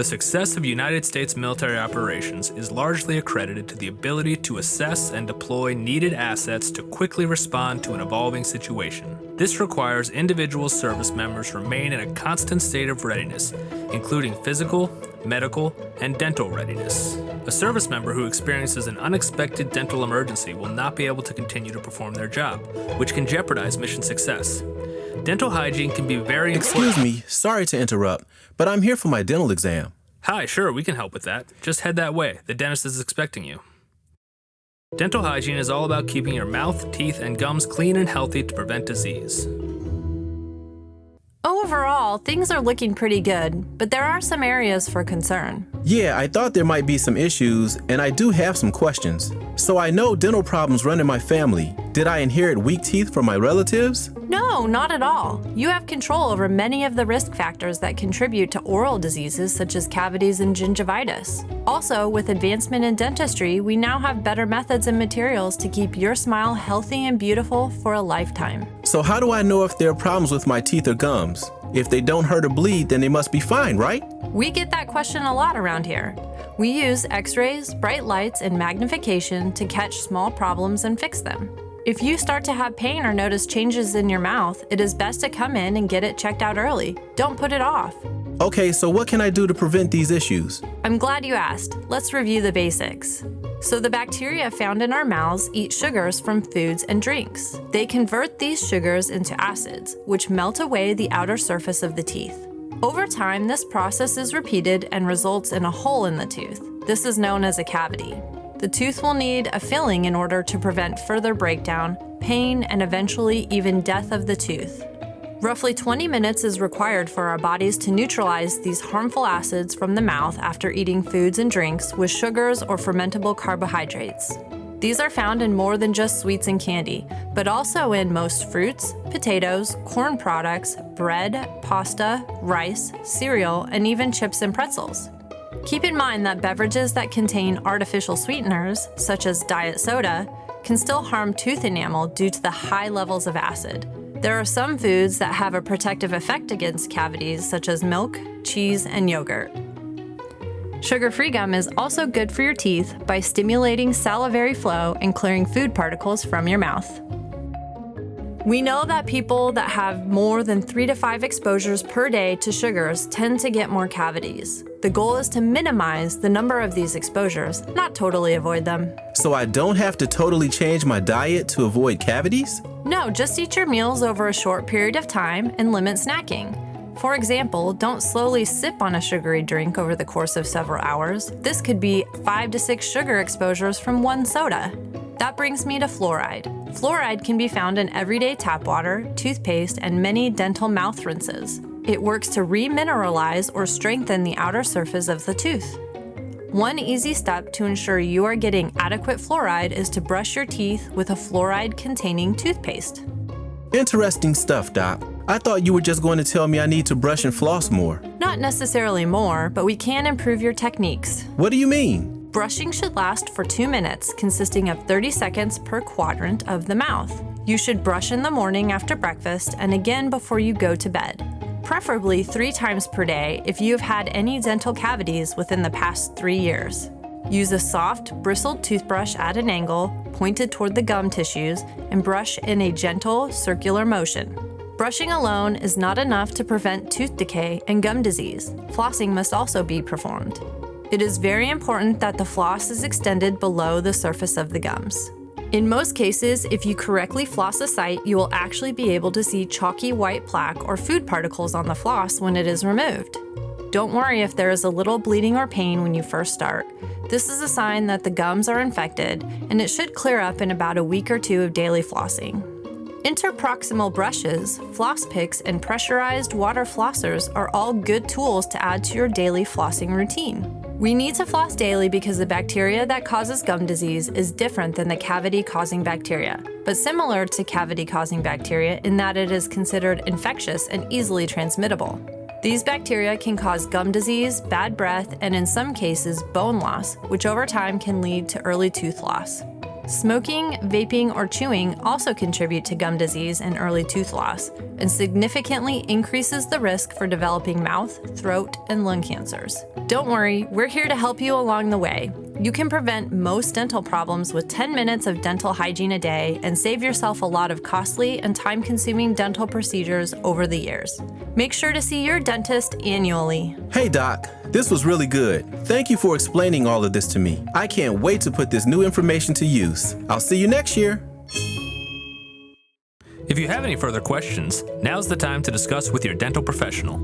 The success of United States military operations is largely accredited to the ability to assess and deploy needed assets to quickly respond to an evolving situation. This requires individual service members remain in a constant state of readiness, including physical, medical, and dental readiness. A service member who experiences an unexpected dental emergency will not be able to continue to perform their job, which can jeopardize mission success. Dental hygiene can be very important. Excuse me, sorry to interrupt, but I'm here for my dental exam. Hi, sure, we can help with that. Just head that way. The dentist is expecting you. Dental hygiene is all about keeping your mouth, teeth, and gums clean and healthy to prevent disease. Overall, things are looking pretty good, but there are some areas for concern. Yeah, I thought there might be some issues, and I do have some questions. So I know dental problems run in my family. Did I inherit weak teeth from my relatives? No, not at all. You have control over many of the risk factors that contribute to oral diseases such as cavities and gingivitis. Also, with advancement in dentistry, we now have better methods and materials to keep your smile healthy and beautiful for a lifetime. So how do I know if there are problems with my teeth or gums? If they don't hurt or bleed, then they must be fine, right? We get that question a lot around here. We use x-rays, bright lights, and magnification to catch small problems and fix them. If you start to have pain or notice changes in your mouth, it is best to come in and get it checked out early. Don't put it off. Okay, so what can I do to prevent these issues? I'm glad you asked. Let's review the basics. So the bacteria found in our mouths eat sugars from foods and drinks. They convert these sugars into acids, which melt away the outer surface of the teeth. Over time, this process is repeated and results in a hole in the tooth. This is known as a cavity. The tooth will need a filling in order to prevent further breakdown, pain, and eventually even death of the tooth. Roughly 20 minutes is required for our bodies to neutralize these harmful acids from the mouth after eating foods and drinks with sugars or fermentable carbohydrates. These are found in more than just sweets and candy, but also in most fruits, potatoes, corn products, bread, pasta, rice, cereal, and even chips and pretzels. Keep in mind that beverages that contain artificial sweeteners, such as diet soda, can still harm tooth enamel due to the high levels of acid. There are some foods that have a protective effect against cavities, such as milk, cheese, and yogurt. Sugar-free gum is also good for your teeth by stimulating salivary flow and clearing food particles from your mouth. We know that people that have more than 3 to 5 exposures per day to sugars tend to get more cavities. The goal is to minimize the number of these exposures, not totally avoid them. So I don't have to totally change my diet to avoid cavities? No, just eat your meals over a short period of time and limit snacking. For example, don't slowly sip on a sugary drink over the course of several hours. This could be 5 to 6 sugar exposures from one soda. That brings me to fluoride. Fluoride can be found in everyday tap water, toothpaste, and many dental mouth rinses. It works to remineralize or strengthen the outer surface of the tooth. One easy step to ensure you are getting adequate fluoride is to brush your teeth with a fluoride-containing toothpaste. Interesting stuff, Doc. I thought you were just going to tell me I need to brush and floss more. Not necessarily more, but we can improve your techniques. What do you mean? Brushing should last for 2 minutes, consisting of 30 seconds per quadrant of the mouth. You should brush in the morning after breakfast and again before you go to bed. Preferably 3 times per day if you have had any dental cavities within the past 3 years. Use a soft, bristled toothbrush at an angle, pointed toward the gum tissues, and brush in a gentle, circular motion. Brushing alone is not enough to prevent tooth decay and gum disease. Flossing must also be performed. It is very important that the floss is extended below the surface of the gums. In most cases, if you correctly floss a site, you will actually be able to see chalky white plaque or food particles on the floss when it is removed. Don't worry if there is a little bleeding or pain when you first start. This is a sign that the gums are infected, and it should clear up in about a week or 2 of daily flossing. Interproximal brushes, floss picks, and pressurized water flossers are all good tools to add to your daily flossing routine. We need to floss daily because the bacteria that causes gum disease is different than the cavity-causing bacteria, but similar to cavity-causing bacteria in that it is considered infectious and easily transmittable. These bacteria can cause gum disease, bad breath, and in some cases, bone loss, which over time can lead to early tooth loss. Smoking, vaping, or chewing also contribute to gum disease and early tooth loss, and significantly increases the risk for developing mouth, throat, and lung cancers. Don't worry, we're here to help you along the way. You can prevent most dental problems with 10 minutes of dental hygiene a day and save yourself a lot of costly and time-consuming dental procedures over the years. Make sure to see your dentist annually. Hey, Doc. This was really good. Thank you for explaining all of this to me. I can't wait to put this new information to use. I'll see you next year. If you have any further questions, now's the time to discuss with your dental professional.